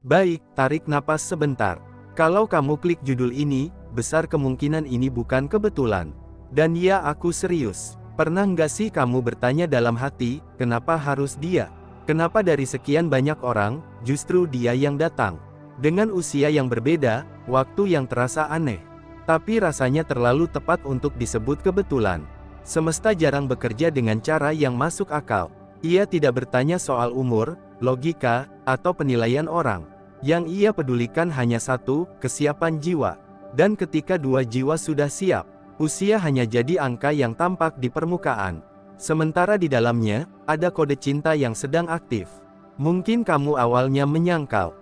Baik, tarik napas sebentar. Kalau kamu klik judul ini, besar kemungkinan ini bukan kebetulan. Dan ya, aku serius. Pernah nggak sih kamu bertanya dalam hati, kenapa harus dia? Kenapa dari sekian banyak orang, justru dia yang datang? Dengan usia yang berbeda, waktu yang terasa aneh. Tapi rasanya terlalu tepat untuk disebut kebetulan. Semesta jarang bekerja dengan cara yang masuk akal. Ia tidak bertanya soal umur, logika, atau penilaian orang. Yang ia pedulikan hanya satu, kesiapan jiwa. Dan ketika dua jiwa sudah siap, usia hanya jadi angka yang tampak di permukaan. Sementara di dalamnya, ada kode cinta yang sedang aktif. Mungkin kamu awalnya menyangkal,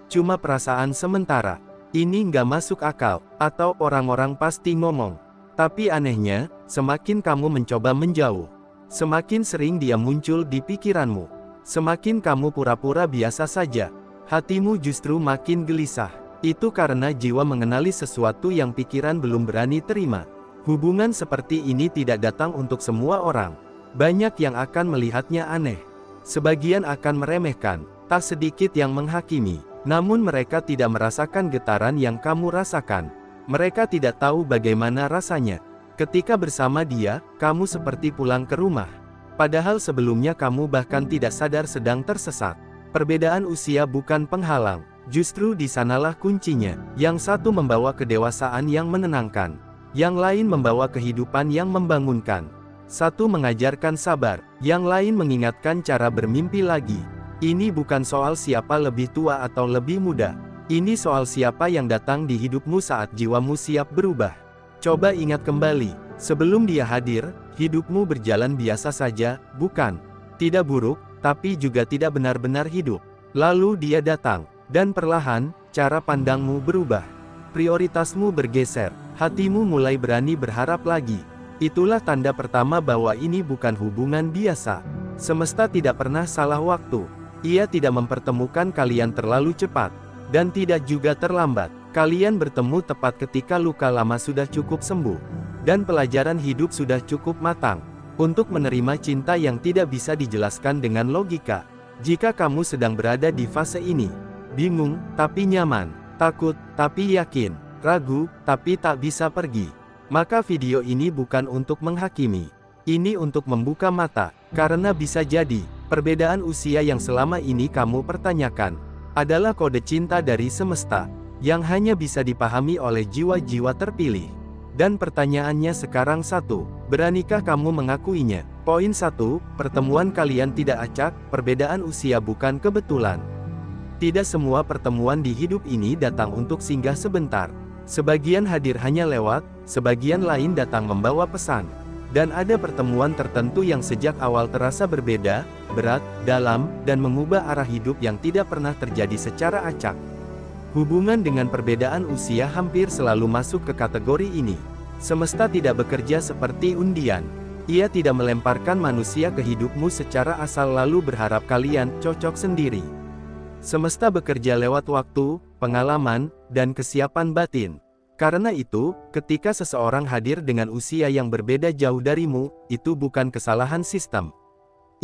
cuma perasaan sementara. Ini nggak masuk akal, atau orang-orang pasti ngomong. Tapi anehnya, semakin kamu mencoba menjauh, semakin sering dia muncul di pikiranmu. Semakin kamu pura-pura biasa saja, hatimu justru makin gelisah. Itu karena jiwa mengenali sesuatu yang pikiran belum berani terima. Hubungan seperti ini tidak datang untuk semua orang. Banyak yang akan melihatnya aneh. Sebagian akan meremehkan, tak sedikit yang menghakimi. Namun mereka tidak merasakan getaran yang kamu rasakan. Mereka tidak tahu bagaimana rasanya. Ketika bersama dia, kamu seperti pulang ke rumah. Padahal sebelumnya kamu bahkan tidak sadar sedang tersesat. Perbedaan usia bukan penghalang. Justru di sanalah kuncinya. Yang satu membawa kedewasaan yang menenangkan. Yang lain membawa kehidupan yang membangunkan. Satu mengajarkan sabar, yang lain mengingatkan cara bermimpi lagi. Ini bukan soal siapa lebih tua atau lebih muda. Ini soal siapa yang datang di hidupmu saat jiwamu siap berubah. Coba ingat kembali, sebelum dia hadir, hidupmu berjalan biasa saja, bukan? Tidak buruk, tapi juga tidak benar-benar hidup. Lalu dia datang, dan perlahan, cara pandangmu berubah. Prioritasmu bergeser, hatimu mulai berani berharap lagi. Itulah tanda pertama bahwa ini bukan hubungan biasa. Semesta tidak pernah salah waktu. Ia tidak mempertemukan kalian terlalu cepat, dan tidak juga terlambat. Kalian bertemu tepat ketika luka lama sudah cukup sembuh, dan pelajaran hidup sudah cukup matang, untuk menerima cinta yang tidak bisa dijelaskan dengan logika. Jika kamu sedang berada di fase ini, bingung, tapi nyaman, takut, tapi yakin, ragu, tapi tak bisa pergi, maka video ini bukan untuk menghakimi. Ini untuk membuka mata, karena bisa jadi, perbedaan usia yang selama ini kamu pertanyakan, adalah kode cinta dari semesta, yang hanya bisa dipahami oleh jiwa-jiwa terpilih. Dan pertanyaannya sekarang satu, beranikah kamu mengakuinya? Poin 1, pertemuan kalian tidak acak, perbedaan usia bukan kebetulan. Tidak semua pertemuan di hidup ini datang untuk singgah sebentar. Sebagian hadir hanya lewat, sebagian lain datang membawa pesan. Dan ada pertemuan tertentu yang sejak awal terasa berbeda, berat, dalam, dan mengubah arah hidup yang tidak pernah terjadi secara acak. Hubungan dengan perbedaan usia hampir selalu masuk ke kategori ini. Semesta tidak bekerja seperti undian. Ia tidak melemparkan manusia ke hidupmu secara asal lalu berharap kalian cocok sendiri. Semesta bekerja lewat waktu, pengalaman, dan kesiapan batin. Karena itu, ketika seseorang hadir dengan usia yang berbeda jauh darimu, itu bukan kesalahan sistem.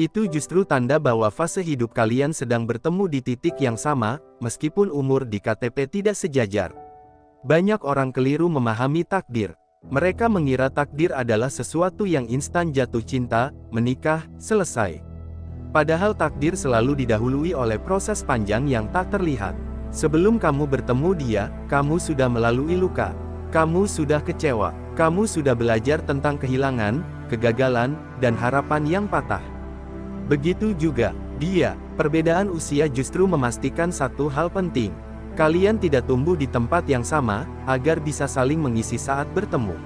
Itu justru tanda bahwa fase hidup kalian sedang bertemu di titik yang sama, meskipun umur di KTP tidak sejajar. Banyak orang keliru memahami takdir. Mereka mengira takdir adalah sesuatu yang instan, jatuh cinta, menikah, selesai. Padahal takdir selalu didahului oleh proses panjang yang tak terlihat. Sebelum kamu bertemu dia, kamu sudah melalui luka. Kamu sudah kecewa. Kamu sudah belajar tentang kehilangan, kegagalan, dan harapan yang patah. Begitu juga dia. Perbedaan usia justru memastikan satu hal penting. Kalian tidak tumbuh di tempat yang sama, agar bisa saling mengisi saat bertemu.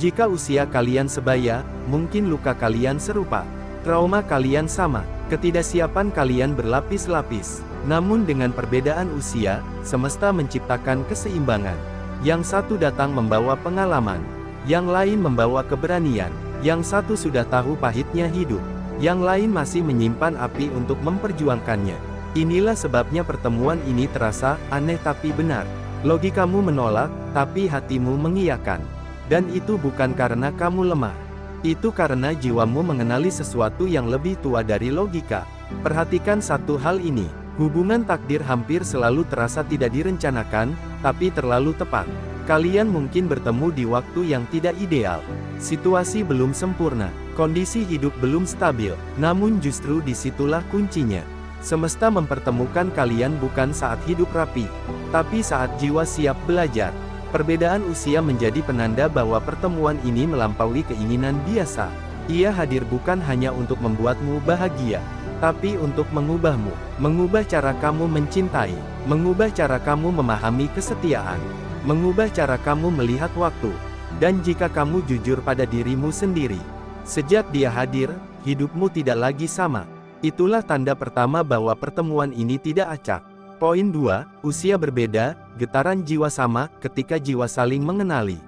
Jika usia kalian sebaya, mungkin luka kalian serupa. Trauma kalian sama. Ketidaksiapan kalian berlapis-lapis. Namun dengan perbedaan usia, semesta menciptakan keseimbangan. Yang satu datang membawa pengalaman, yang lain membawa keberanian, yang satu sudah tahu pahitnya hidup, yang lain masih menyimpan api untuk memperjuangkannya. Inilah sebabnya pertemuan ini terasa aneh tapi benar. Logikamu menolak, tapi hatimu mengiyakan. Dan itu bukan karena kamu lemah. Itu karena jiwamu mengenali sesuatu yang lebih tua dari logika. Perhatikan satu hal ini. Hubungan takdir hampir selalu terasa tidak direncanakan, tapi terlalu tepat. Kalian mungkin bertemu di waktu yang tidak ideal. Situasi belum sempurna, kondisi hidup belum stabil, namun justru disitulah kuncinya. Semesta mempertemukan kalian bukan saat hidup rapi, tapi saat jiwa siap belajar. Perbedaan usia menjadi penanda bahwa pertemuan ini melampaui keinginan biasa. Ia hadir bukan hanya untuk membuatmu bahagia, tapi untuk mengubahmu, mengubah cara kamu mencintai, mengubah cara kamu memahami kesetiaan, mengubah cara kamu melihat waktu. Dan jika kamu jujur pada dirimu sendiri, sejak dia hadir, hidupmu tidak lagi sama. Itulah tanda pertama bahwa pertemuan ini tidak acak. Poin 2, usia berbeda, getaran jiwa sama, ketika jiwa saling mengenali.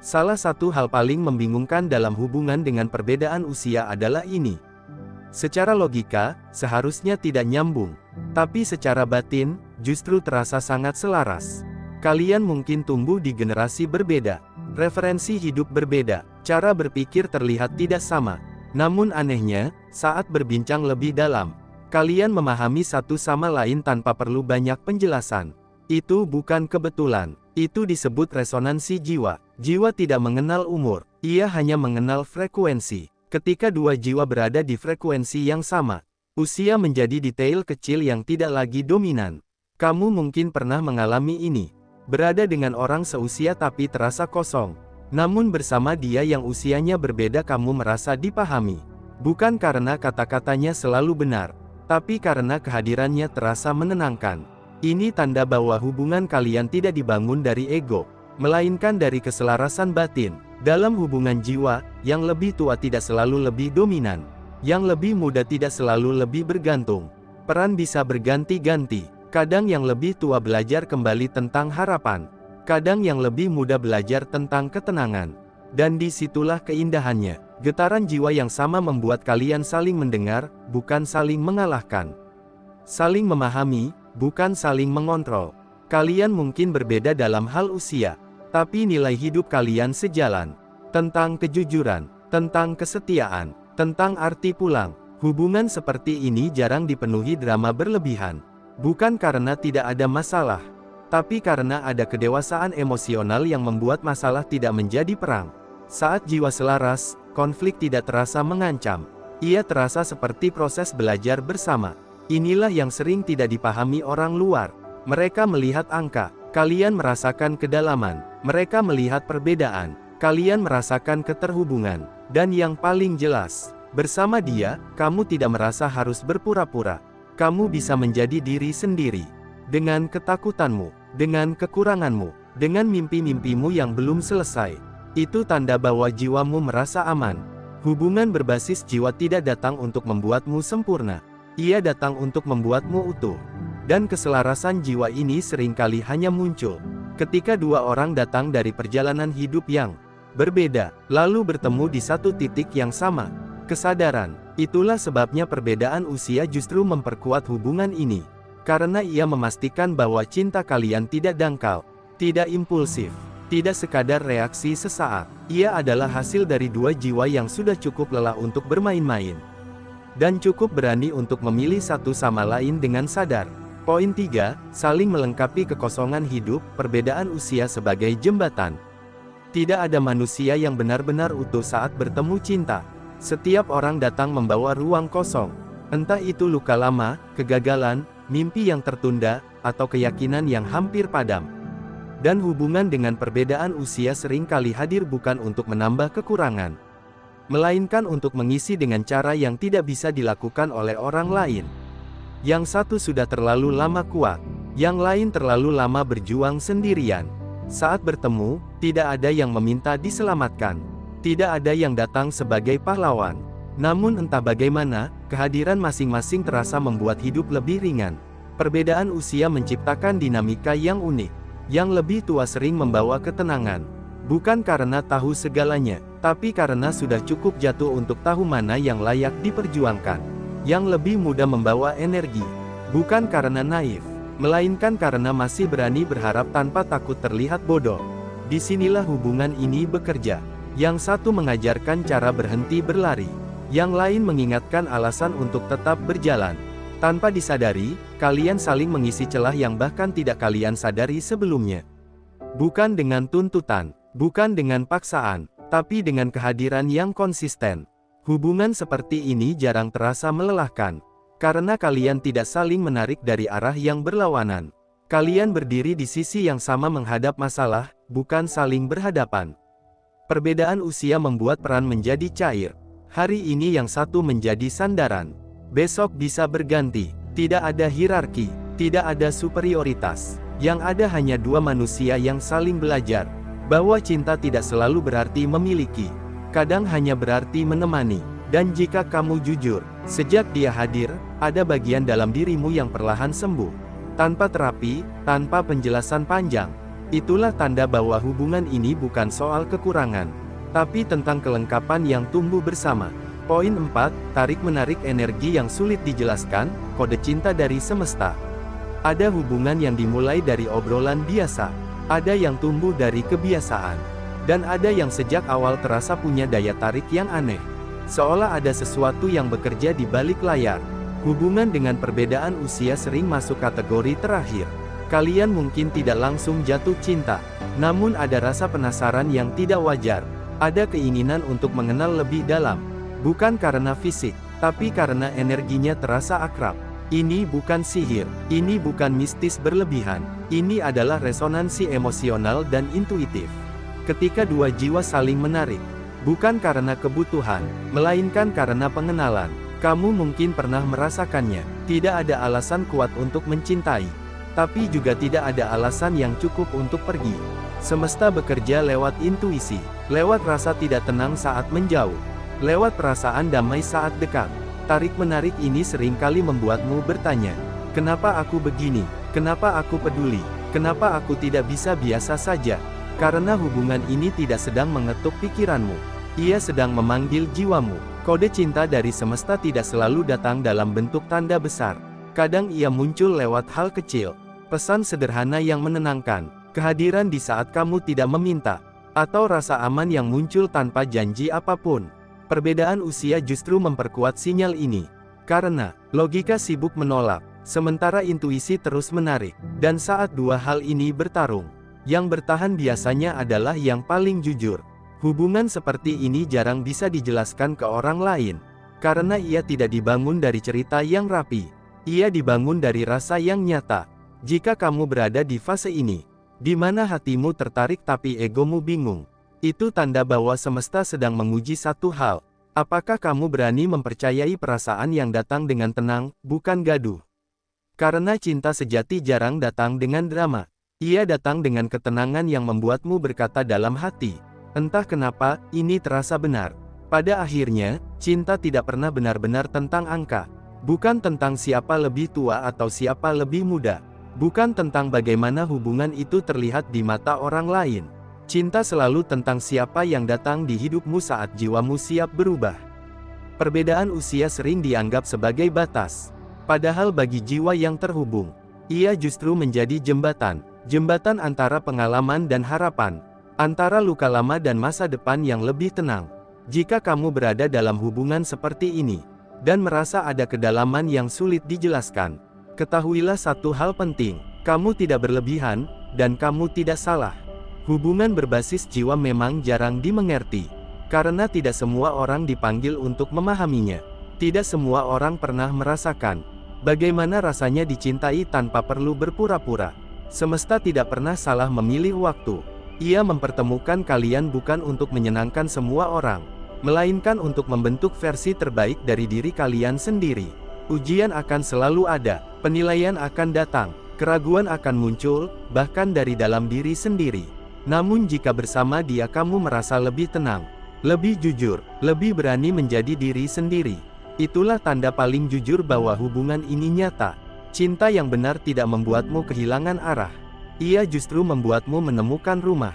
Salah satu hal paling membingungkan dalam hubungan dengan perbedaan usia adalah ini. Secara logika, seharusnya tidak nyambung. Tapi secara batin, justru terasa sangat selaras. Kalian mungkin tumbuh di generasi berbeda. Referensi hidup berbeda, cara berpikir terlihat tidak sama. Namun anehnya, saat berbincang lebih dalam, kalian memahami satu sama lain tanpa perlu banyak penjelasan. Itu bukan kebetulan, itu disebut resonansi jiwa. Jiwa tidak mengenal umur, ia hanya mengenal frekuensi. Ketika dua jiwa berada di frekuensi yang sama, usia menjadi detail kecil yang tidak lagi dominan. Kamu mungkin pernah mengalami ini. Berada dengan orang seusia tapi terasa kosong. Namun bersama dia yang usianya berbeda kamu merasa dipahami. Bukan karena kata-katanya selalu benar, tapi karena kehadirannya terasa menenangkan. Ini tanda bahwa hubungan kalian tidak dibangun dari ego, melainkan dari keselarasan batin. Dalam hubungan jiwa, yang lebih tua tidak selalu lebih dominan. Yang lebih muda tidak selalu lebih bergantung. Peran bisa berganti-ganti. Kadang yang lebih tua belajar kembali tentang harapan. Kadang yang lebih muda belajar tentang ketenangan. Dan disitulah keindahannya. Getaran jiwa yang sama membuat kalian saling mendengar, bukan saling mengalahkan. Saling memahami, bukan saling mengontrol. Kalian mungkin berbeda dalam hal usia, tapi nilai hidup kalian sejalan. Tentang kejujuran, tentang kesetiaan, tentang arti pulang. Hubungan seperti ini jarang dipenuhi drama berlebihan. Bukan karena tidak ada masalah, tapi karena ada kedewasaan emosional yang membuat masalah tidak menjadi perang. Saat jiwa selaras, konflik tidak terasa mengancam. Ia terasa seperti proses belajar bersama. Inilah yang sering tidak dipahami orang luar. Mereka melihat angka, kalian merasakan kedalaman. Mereka melihat perbedaan, kalian merasakan keterhubungan. Dan yang paling jelas, bersama dia, kamu tidak merasa harus berpura-pura. Kamu bisa menjadi diri sendiri. Dengan ketakutanmu, dengan kekuranganmu, dengan mimpi-mimpimu yang belum selesai. Itu tanda bahwa jiwamu merasa aman. Hubungan berbasis jiwa tidak datang untuk membuatmu sempurna. Ia datang untuk membuatmu utuh. Dan keselarasan jiwa ini seringkali hanya muncul ketika dua orang datang dari perjalanan hidup yang berbeda, lalu bertemu di satu titik yang sama. Kesadaran, itulah sebabnya perbedaan usia justru memperkuat hubungan ini. Karena ia memastikan bahwa cinta kalian tidak dangkal, tidak impulsif, tidak sekadar reaksi sesaat. Ia adalah hasil dari dua jiwa yang sudah cukup lelah untuk bermain-main. Dan cukup berani untuk memilih satu sama lain dengan sadar. Poin 3, saling melengkapi kekosongan hidup, perbedaan usia sebagai jembatan. Tidak ada manusia yang benar-benar utuh saat bertemu cinta. Setiap orang datang membawa ruang kosong. Entah itu luka lama, kegagalan, mimpi yang tertunda, atau keyakinan yang hampir padam. Dan hubungan dengan perbedaan usia seringkali hadir bukan untuk menambah kekurangan, melainkan untuk mengisi dengan cara yang tidak bisa dilakukan oleh orang lain. Yang satu sudah terlalu lama kuat, yang lain terlalu lama berjuang sendirian. Saat bertemu, tidak ada yang meminta diselamatkan. Tidak ada yang datang sebagai pahlawan. Namun entah bagaimana, kehadiran masing-masing terasa membuat hidup lebih ringan. Perbedaan usia menciptakan dinamika yang unik. Yang lebih tua sering membawa ketenangan. Bukan karena tahu segalanya, tapi karena sudah cukup jatuh untuk tahu mana yang layak diperjuangkan. Yang lebih muda membawa energi. Bukan karena naif, melainkan karena masih berani berharap tanpa takut terlihat bodoh. Disinilah hubungan ini bekerja. Yang satu mengajarkan cara berhenti berlari. Yang lain mengingatkan alasan untuk tetap berjalan. Tanpa disadari, kalian saling mengisi celah yang bahkan tidak kalian sadari sebelumnya. Bukan dengan tuntutan, bukan dengan paksaan, tapi dengan kehadiran yang konsisten. Hubungan seperti ini jarang terasa melelahkan, karena kalian tidak saling menarik dari arah yang berlawanan. Kalian berdiri di sisi yang sama menghadap masalah, bukan saling berhadapan. Perbedaan usia membuat peran menjadi cair. Hari ini yang satu menjadi sandaran. Besok bisa berganti, tidak ada hierarki, tidak ada superioritas. Yang ada hanya dua manusia yang saling belajar, bahwa cinta tidak selalu berarti memiliki, kadang hanya berarti menemani. Dan jika kamu jujur, sejak dia hadir, ada bagian dalam dirimu yang perlahan sembuh. Tanpa terapi, tanpa penjelasan panjang. Itulah tanda bahwa hubungan ini bukan soal kekurangan, tapi tentang kelengkapan yang tumbuh bersama. Poin 4, tarik-menarik energi yang sulit dijelaskan, kode cinta dari semesta. Ada hubungan yang dimulai dari obrolan biasa, ada yang tumbuh dari kebiasaan, dan ada yang sejak awal terasa punya daya tarik yang aneh. Seolah ada sesuatu yang bekerja di balik layar. Hubungan dengan perbedaan usia sering masuk kategori terakhir. Kalian mungkin tidak langsung jatuh cinta, namun ada rasa penasaran yang tidak wajar. Ada keinginan untuk mengenal lebih dalam. Bukan karena fisik, tapi karena energinya terasa akrab. Ini bukan sihir, ini bukan mistis berlebihan, ini adalah resonansi emosional dan intuitif. Ketika dua jiwa saling menarik, bukan karena kebutuhan, melainkan karena pengenalan. Kamu mungkin pernah merasakannya. Tidak ada alasan kuat untuk mencintai, tapi juga tidak ada alasan yang cukup untuk pergi. Semesta bekerja lewat intuisi, lewat rasa tidak tenang saat menjauh, lewat perasaan damai saat dekat. Tarik-menarik ini seringkali membuatmu bertanya, kenapa aku begini? Kenapa aku peduli? Kenapa aku tidak bisa biasa saja? Karena hubungan ini tidak sedang mengetuk pikiranmu. Ia sedang memanggil jiwamu. Kode cinta dari semesta tidak selalu datang dalam bentuk tanda besar. Kadang ia muncul lewat hal kecil, pesan sederhana yang menenangkan, kehadiran di saat kamu tidak meminta, atau rasa aman yang muncul tanpa janji apapun. Perbedaan usia justru memperkuat sinyal ini, karena logika sibuk menolak, sementara intuisi terus menarik. Dan saat dua hal ini bertarung, yang bertahan biasanya adalah yang paling jujur. Hubungan seperti ini jarang bisa dijelaskan ke orang lain, karena ia tidak dibangun dari cerita yang rapi. Ia dibangun dari rasa yang nyata. Jika kamu berada di fase ini, di mana hatimu tertarik tapi egomu bingung, itu tanda bahwa semesta sedang menguji satu hal. Apakah kamu berani mempercayai perasaan yang datang dengan tenang, bukan gaduh? Karena cinta sejati jarang datang dengan drama. Ia datang dengan ketenangan yang membuatmu berkata dalam hati, entah kenapa, ini terasa benar. Pada akhirnya, cinta tidak pernah benar-benar tentang angka. Bukan tentang siapa lebih tua atau siapa lebih muda. Bukan tentang bagaimana hubungan itu terlihat di mata orang lain. Cinta selalu tentang siapa yang datang di hidupmu saat jiwamu siap berubah. Perbedaan usia sering dianggap sebagai batas. Padahal bagi jiwa yang terhubung, ia justru menjadi jembatan. Jembatan antara pengalaman dan harapan. Antara luka lama dan masa depan yang lebih tenang. Jika kamu berada dalam hubungan seperti ini, dan merasa ada kedalaman yang sulit dijelaskan, ketahuilah satu hal penting, kamu tidak berlebihan, dan kamu tidak salah. Hubungan berbasis jiwa memang jarang dimengerti, karena tidak semua orang dipanggil untuk memahaminya. Tidak semua orang pernah merasakan bagaimana rasanya dicintai tanpa perlu berpura-pura. Semesta tidak pernah salah memilih waktu. Ia mempertemukan kalian bukan untuk menyenangkan semua orang, melainkan untuk membentuk versi terbaik dari diri kalian sendiri. Ujian akan selalu ada, penilaian akan datang, keraguan akan muncul, bahkan dari dalam diri sendiri. Namun jika bersama dia kamu merasa lebih tenang, lebih jujur, lebih berani menjadi diri sendiri. Itulah tanda paling jujur bahwa hubungan ini nyata. Cinta yang benar tidak membuatmu kehilangan arah. Ia justru membuatmu menemukan rumah.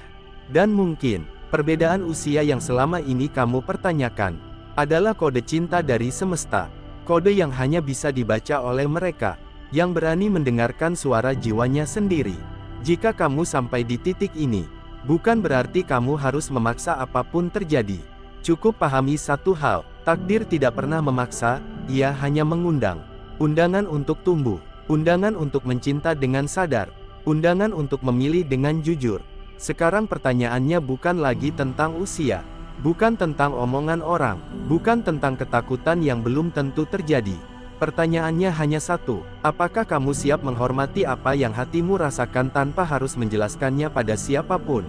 Dan mungkin, perbedaan usia yang selama ini kamu pertanyakan, adalah kode cinta dari semesta. Kode yang hanya bisa dibaca oleh mereka, yang berani mendengarkan suara jiwanya sendiri. Jika kamu sampai di titik ini, bukan berarti kamu harus memaksa apapun terjadi. Cukup pahami satu hal, takdir tidak pernah memaksa, ia hanya mengundang. undangan untuk tumbuh, undangan untuk mencinta dengan sadar, undangan untuk memilih dengan jujur. Sekarang pertanyaannya bukan lagi tentang usia, bukan tentang omongan orang, bukan tentang ketakutan yang belum tentu terjadi. Pertanyaannya hanya satu, apakah kamu siap menghormati apa yang hatimu rasakan tanpa harus menjelaskannya pada siapapun?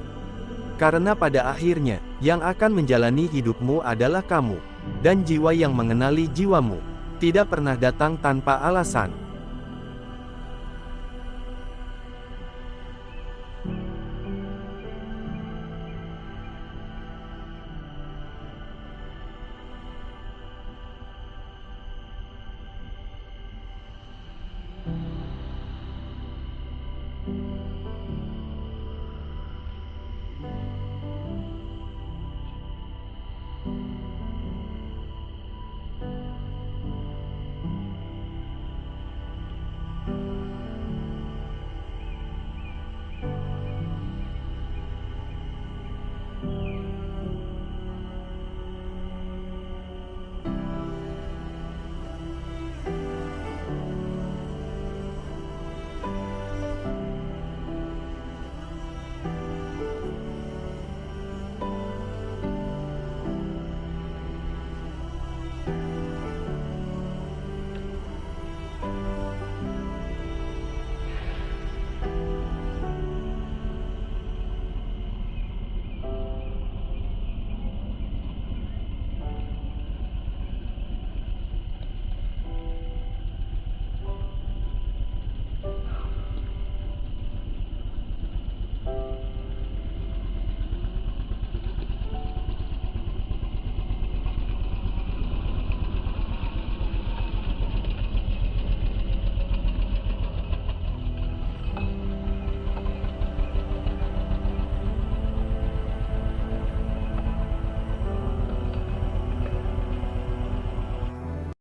Karena pada akhirnya, yang akan menjalani hidupmu adalah kamu, dan jiwa yang mengenali jiwamu, tidak pernah datang tanpa alasan.